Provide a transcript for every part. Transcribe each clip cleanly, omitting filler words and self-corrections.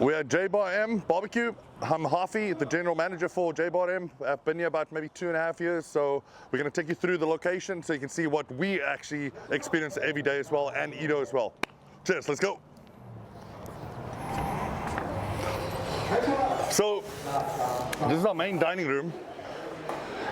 We're at J-Bar-M Barbecue. I'm Hoffie, the general manager for J-Bar-M. I've been here about maybe 2.5 years, so we're going to take you through the location so you can see what we actually experience every day as well, and Edo as well. Cheers, let's go. So this is our main dining room,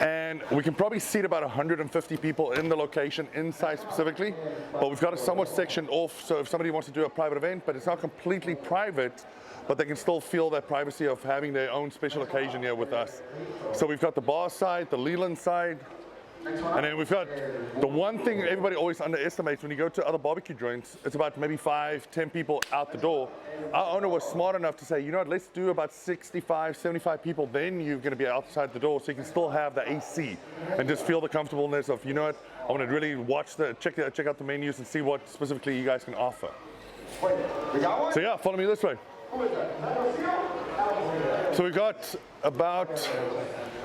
and we can probably seat about 150 people in the location inside specifically, but we've got it somewhat sectioned off, so if somebody wants to do a private event, but it's not completely private, but they can still feel that privacy of having their own special occasion here with us. So we've got the bar side, the Leeland side, and then we've got the one thing everybody always underestimates when you go to other barbecue joints, it's about maybe 5-10 people out the door. Our owner was smart enough to say, you know what, let's do about 65-75 people, then you're going to be outside the door, so you can still have the AC and just feel the comfortableness of, you know what, I want to really watch check out the menus and see what specifically you guys can offer. So yeah, follow me this way. So we've got about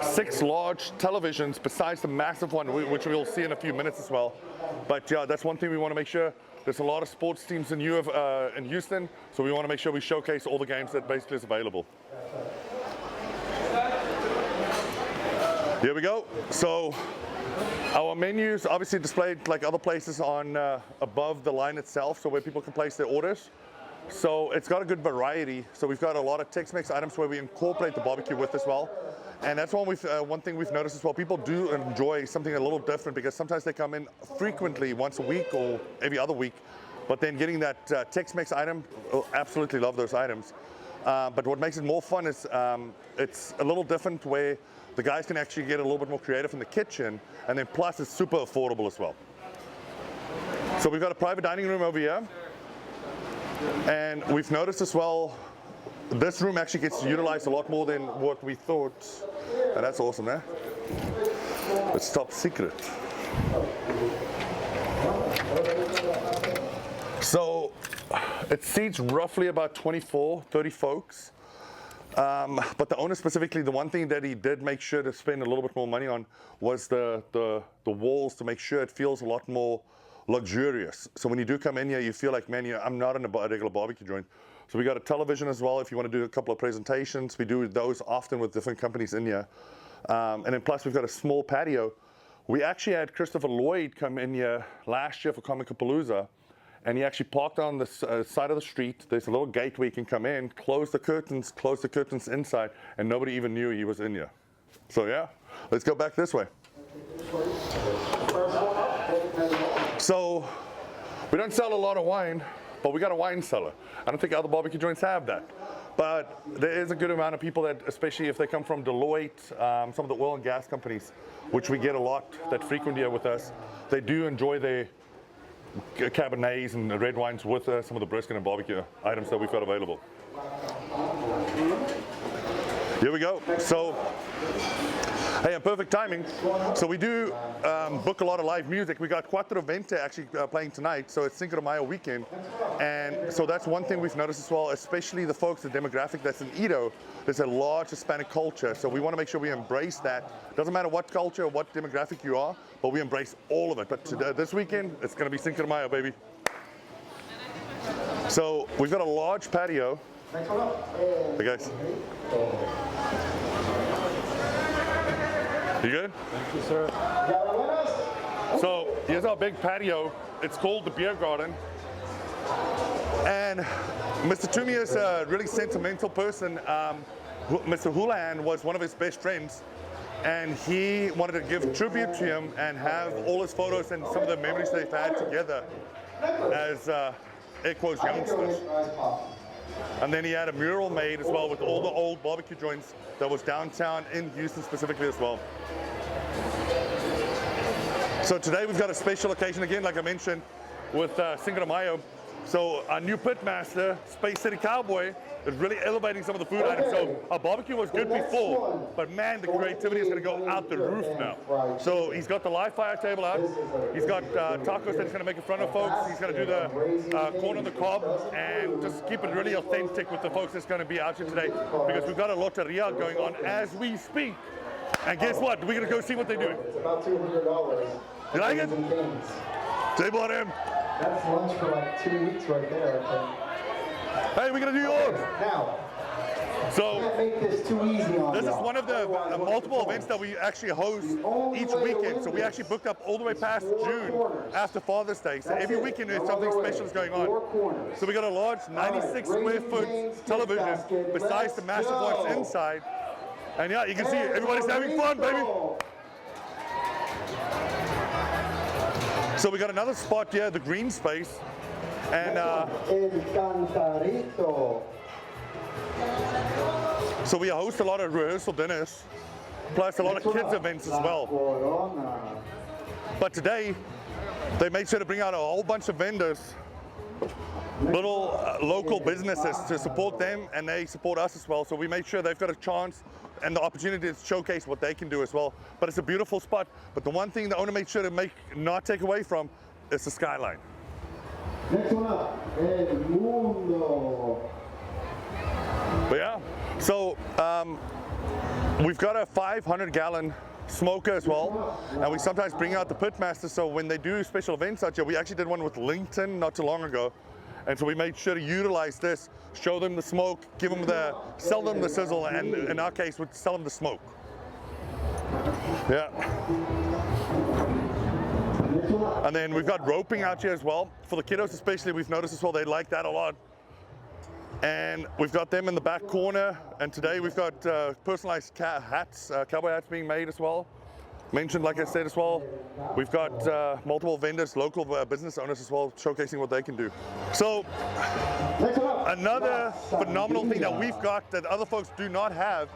6 large televisions besides the massive one, which we'll see in a few minutes as well. But yeah, that's one thing we want to make sure. There's a lot of sports teams in Houston, so we want to make sure we showcase all the games that basically is available. Here we go. So our menus obviously displayed like other places on above the line itself, so where people can place their orders. So it's got a good variety. So we've got a lot of Tex-Mex items where we incorporate the barbecue with as well. And that's one thing we've noticed as well. People do enjoy something a little different because sometimes they come in frequently, once a week or every other week. But then getting that Tex-Mex item, absolutely love those items. But what makes it more fun is it's a little different where the guys can actually get a little bit more creative in the kitchen. And then plus it's super affordable as well. So we've got a private dining room over here. And we've noticed as well, this room actually gets utilized a lot more than what we thought. And that's awesome, eh? It's top secret. So it seats roughly about 24-30 folks. But the owner specifically, the one thing that he did make sure to spend a little bit more money on was the walls, to make sure it feels a lot more luxurious. So when you do come in here, you feel like, man, I'm not in a regular barbecue joint. So we got a television as well if you want to do a couple of presentations. We do those often with different companies in here. And then plus we've got a small patio. We actually had Christopher Lloyd come in here last year for Comicapalooza, and he actually parked on the side of the street. There's a little gate where you can come in, close the curtains inside, and nobody even knew he was in here. So yeah, let's go back this way. So we don't sell a lot of wine, but we got a wine cellar. I don't think other barbecue joints have that. But there is a good amount of people that, especially if they come from Deloitte, some of the oil and gas companies, which we get a lot that frequent here with us, they do enjoy their Cabernets and red wines with some of the brisket and barbecue items that we've got available. Here we go. So, hey, perfect timing. So we do book a lot of live music. We got Quattro Vente actually playing tonight, so it's Cinco de Mayo weekend. And so that's one thing we've noticed as well, especially the folks, the demographic that's in Edo, there's a large Hispanic culture. So we want to make sure we embrace that. Doesn't matter what culture, what demographic you are, but we embrace all of it. But today, this weekend, it's going to be Cinco de Mayo, baby. So we've got a large patio. Hey guys. You good? Thank you, sir. So here's our big patio. It's called the Beer Garden. And Mr. Toomey is a really sentimental person. Mr. Houlihan was one of his best friends, and he wanted to give tribute to him and have all his photos and some of the memories they've had together as air quotes youngsters. And then he had a mural made as well with all the old barbecue joints that was downtown in Houston specifically as well. So today we've got a special occasion again, like I mentioned, with Cinco de Mayo. So our new Pitmaster, Space City Cowboy, is really elevating some of the food items. So our barbecue was good before, but man, the creativity is going to go out the roof now. So he's got the live fire table out. He's got tacos that he's going to make in front of folks. He's going to do the corn on the cob and just keep it really authentic with the folks that's going to be out here today, because we've got a loteria going on as we speak. And guess what? We're going to go see what they're doing. It's about $200. You like it? J-Bar-M. That's lunch for like 2 weeks right there, I think. Hey, we're gonna do yours. Now, So can't make this too easy on this is y'all. one of the Otherwise, we'll multiple have to events that we actually host only each way to weekend. win So we this actually booked up all the way past four June corners. after Father's Day. So That's every it. weekend there's No something other way. special is going on. 4 corners. So we got a large 96 square Raising foot Cane's gift television basket. besides the Let's massive ones go. inside. And yeah, you can see And everybody's having fun, baby. Rico. So we got another spot here, the green space. And El Cantarito. so we host a lot of rehearsal dinners, plus a lot of kids events as well. Corona. But today, they made sure to bring out a whole bunch of vendors, little local businesses to support them, and they support us as well. So we made sure they've got a chance and the opportunity to showcase what they can do as well. But it's a beautiful spot. But the one thing the owner made sure to not take away from is the skyline. Next one up, El Mundo. But yeah, so we've got a 500-gallon smoker as well, and we sometimes bring out the Pitmaster. So when they do special events out here, we actually did one with Leeland not too long ago, and so we made sure to utilize this, show them the smoke, sell them the sizzle, and in our case, we'd sell them the smoke. Yeah. And then we've got roping out here as well. For the kiddos especially, we've noticed as well, they like that a lot. And we've got them in the back corner. And today we've got personalized hats, cowboy hats being made as well. Mentioned, like I said as well, we've got multiple vendors, local business owners as well, showcasing what they can do. So another phenomenal thing that we've got that other folks do not have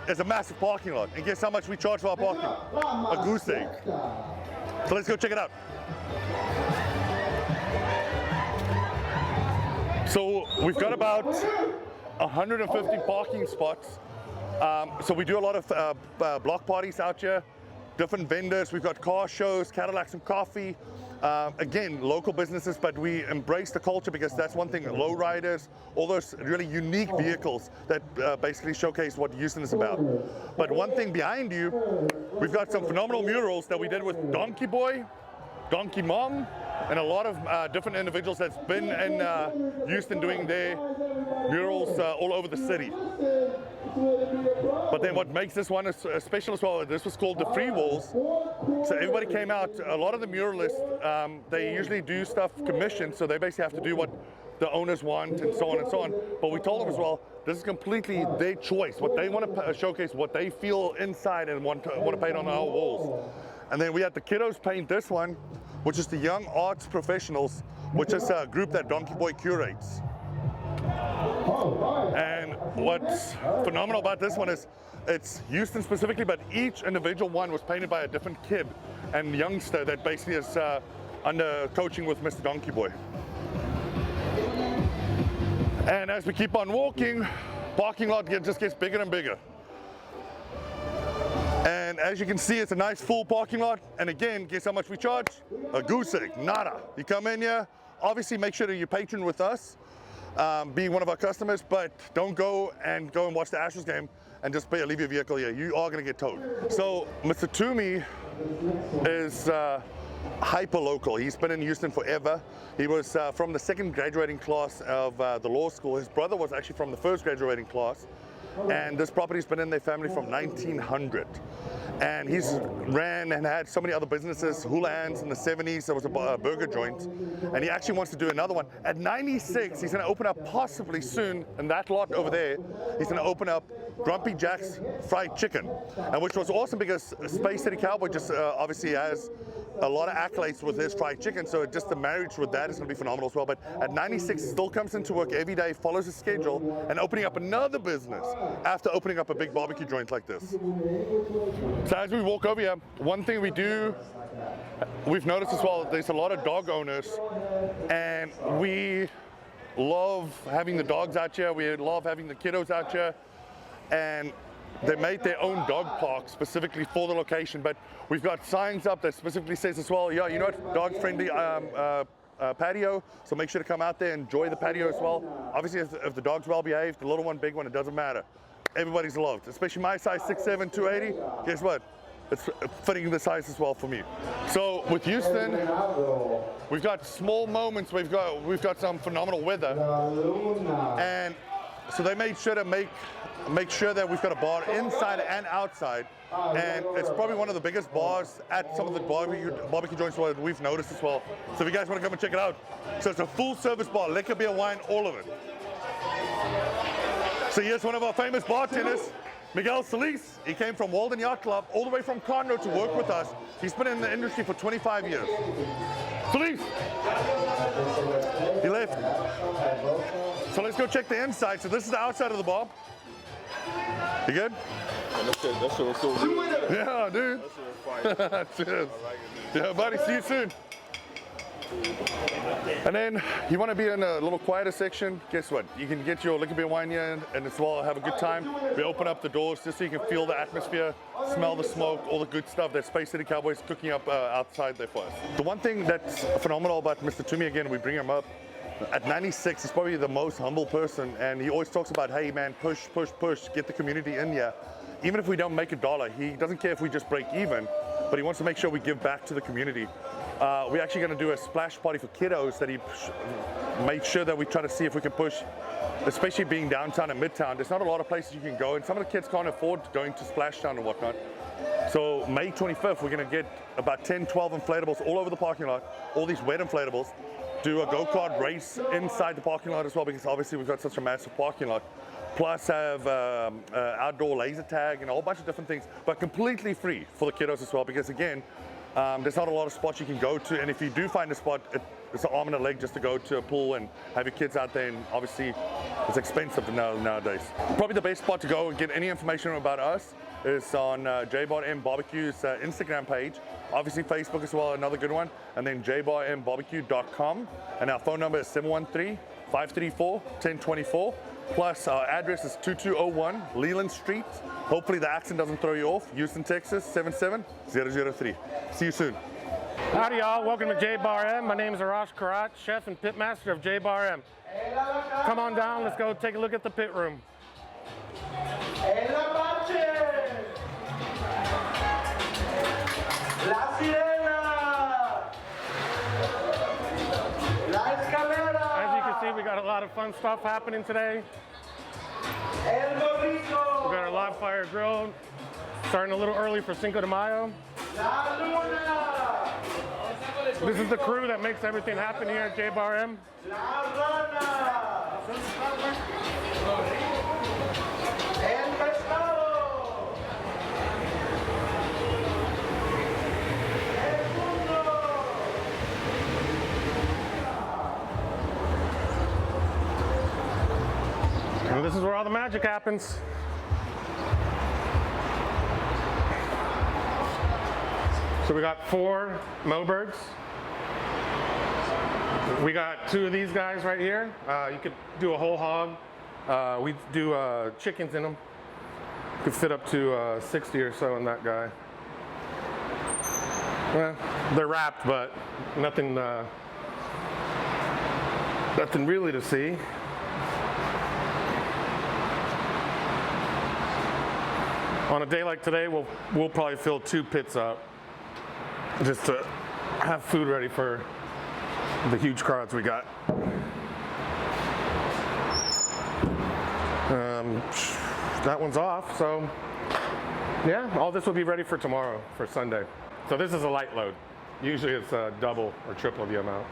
is a massive parking lot. And guess how much we charge for our parking? A goose egg. So let's go check it out. So we've got about 150 parking spots. So we do a lot of block parties out here, different vendors. We've got car shows, Cadillacs and coffee. Again, local businesses, but we embrace the culture because that's one thing, lowriders, all those really unique vehicles that basically showcase what Houston is about. But one thing behind you, we've got some phenomenal murals that we did with Donkey Boy, Donkey Mom, and a lot of different individuals that's been in Houston doing their murals all over the city. But then what makes this one special as well, this was called the Free Walls. So everybody came out, a lot of the muralists, they usually do stuff commissioned, so they basically have to do what the owners want and so on and so on. But we told them as well, this is completely their choice, what they want to showcase, what they feel inside and want to paint on our walls. And then we had the kiddos paint this one, which is the Young Arts Professionals, which is a group that Donkey Boy curates. And what's phenomenal about this one is it's Houston specifically, but each individual one was painted by a different kid and youngster that basically is under coaching with Mr. Donkey Boy. And as we keep on walking, parking lot just gets bigger and bigger. And as you can see, it's a nice full parking lot. And again, guess how much we charge? A goose egg, nada. You come in here, obviously make sure that you patron with us, be one of our customers, but don't go and watch the Astros game and just leave your vehicle here. You are gonna get towed. So Mr. Toomey is hyper local. He's been in Houston forever. He was from the second graduating class of the law school. His brother was actually from the first graduating class. And this property's been in their family from 1900. And he's ran and had so many other businesses, Hula Hands in the 70s, there was a burger joint. And he actually wants to do another one. At 96, he's gonna open up possibly soon, in that lot over there, he's gonna open up Grumpy Jack's Fried Chicken. And which was awesome because Space City Cowboy just obviously has a lot of accolades with his fried chicken, so just the marriage with that is going to be phenomenal as well. But at 96, still comes into work every day, follows his schedule, and opening up another business after opening up a big barbecue joint like this. So as we walk over here, one thing we've noticed as well, there's a lot of dog owners, and we love having the dogs out here, we love having the kiddos out here, and they made their own dog park specifically for the location, but we've got signs up that specifically says as well, yeah, you know what, dog-friendly patio, so make sure to come out there and enjoy the patio as well. Obviously, if the dog's well behaved, the little one, big one, it doesn't matter. Everybody's loved, especially my size, 6'7", 280, guess what? it's fitting the size as well for me. So with Houston, we've got small moments. We've got some phenomenal weather, and so they made sure to make sure that we've got a bar inside and outside, and it's probably one of the biggest bars at some of the barbecue joints that we've noticed as well. So if you guys want to come and check it out, so it's a full service bar, liquor, beer, wine, all of it. So here's one of our famous bartenders, Miguel Solis. He came from Walden Yacht Club all the way from Conor to work with us. He's been in the industry for 25 years. Solis! He left. So let's go check the inside. So this is the outside of the bar. You good? That shit was so good. Yeah, dude. That shit was fire. Cheers. I like it, Yeah, buddy, see you soon. And then you want to be in a little quieter section, guess what? You can get your liquor, beer, wine here and as well have a good time. We open up the doors just so you can feel the atmosphere, smell the smoke, all the good stuff that Space City Cowboys cooking up outside there for us. The one thing that's phenomenal about Mr. Toomey, again, we bring him up. At 96, he's probably the most humble person, and he always talks about, hey man, push, push, push, get the community in here. Even if we don't make $1, he doesn't care if we just break even, but he wants to make sure we give back to the community. We're actually going to do a splash party for kiddos that he made sure that we try to see if we can push, especially being downtown and midtown. There's not a lot of places you can go, and some of the kids can't afford going to Splashdown and whatnot. So May 25th, we're going to get about 10, 12 inflatables all over the parking lot, all these wet inflatables, do a go-kart race inside the parking lot as well, because obviously we've got such a massive parking lot. Plus have outdoor laser tag and a whole bunch of different things, but completely free for the kiddos as well, because again, there's not a lot of spots you can go to, and if you do find a spot, it's an arm and a leg just to go to a pool and have your kids out there, and obviously it's expensive nowadays. Probably the best spot to go and get any information about us is on JBarM Barbecue's Instagram page, obviously Facebook as well, another good one, and then jbarmbarbecue.com, and our phone number is 713-534-1024. Plus, our address is 2201 Leeland Street. Hopefully the accent doesn't throw you off. Houston, Texas, 77003. See you soon. Howdy y'all, welcome to JBarM. My name is Arash, Kharat, chef and pitmaster of JBarM. Come on down, let's go take a look at the pit room. La sirena. As you can see, we got a lot of fun stuff happening today. We got our live fire grill, starting a little early for Cinco de Mayo. This is the crew that makes everything happen here at JBarM. And this is where all the magic happens. So we got 4 Mobergs. We got 2 of these guys right here. You could do a whole hog. We do chickens in them. You could fit up to 60 or so in that guy. Well, they're wrapped, but nothing really to see. On a day like today, we'll probably fill 2 pits up just to have food ready for the huge crowds we got. That one's off, so yeah, all this will be ready for tomorrow, for Sunday. So this is a light load. Usually it's double or triple the amount.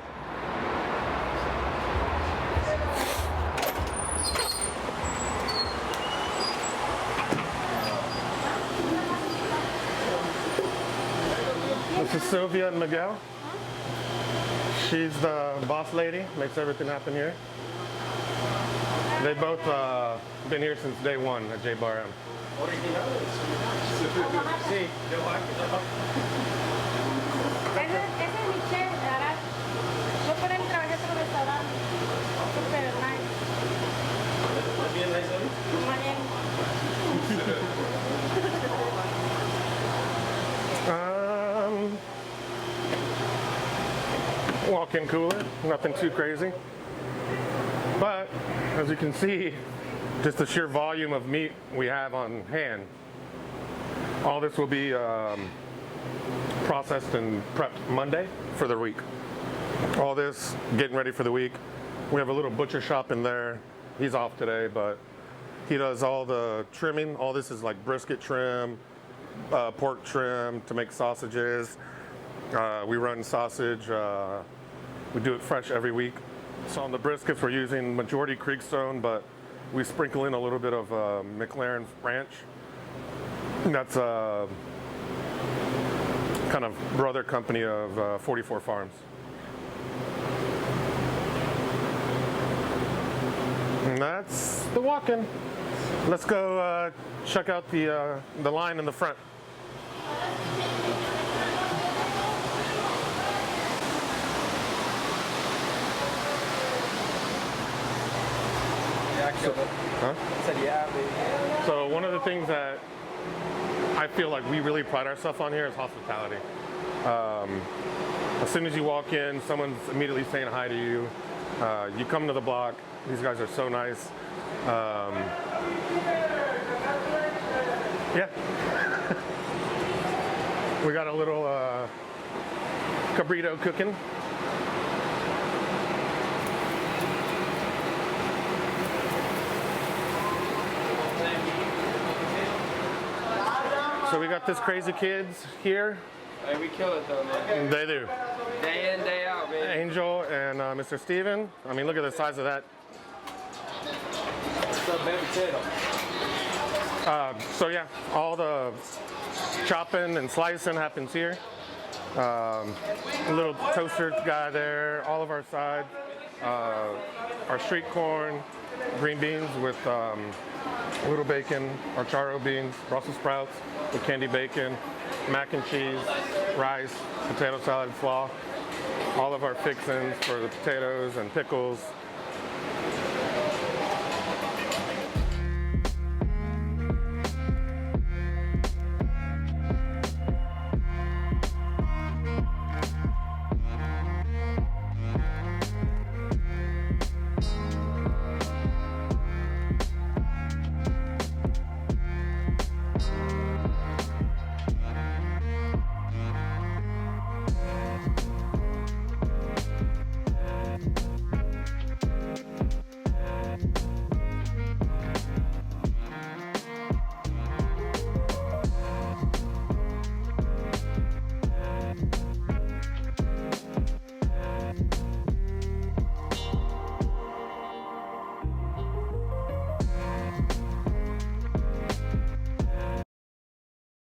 This is Sylvia and Miguel. She's the boss lady, makes everything happen here. They both been here since day one at JBarM. Sí. Ese es mi chef, Arash. Yo por él trabajé por restaurante. Super nice. ¿Más bien nice hoy? Más bien. Walk-in cooler, nothing too crazy. But as you can see, just the sheer volume of meat we have on hand. All this will be processed and prepped Monday for the week. All this getting ready for the week. We have a little butcher shop in there. He's off today, but he does all the trimming. All this is like brisket trim, pork trim to make sausages. We run sausage. We do it fresh every week. So on the briskets, we're using majority Creekstone, but we sprinkle in a little bit of McLaren Ranch. That's kind of brother company of 44 Farms. And that's the walk-in. Let's go check out the line in the front. Huh? So one of the things that I feel like we really pride ourselves on here is hospitality. As soon as you walk in, someone's immediately saying hi to you. You come to the block. These guys are so nice. Yeah. We got a little cabrito cooking. So we got this crazy kids here. Hey, we kill it though, man. They do. Day in, day out, man. Angel and Mr. Steven. I mean, look at the size of that. What's up, baby potato? So yeah, all the chopping and slicing happens here. A little toaster guy there, all of our sides. Our street corn, green beans with a little bacon, our charro beans, Brussels sprouts with candy bacon, mac and cheese, rice, potato salad, slaw. All of our fixings for the potatoes and pickles.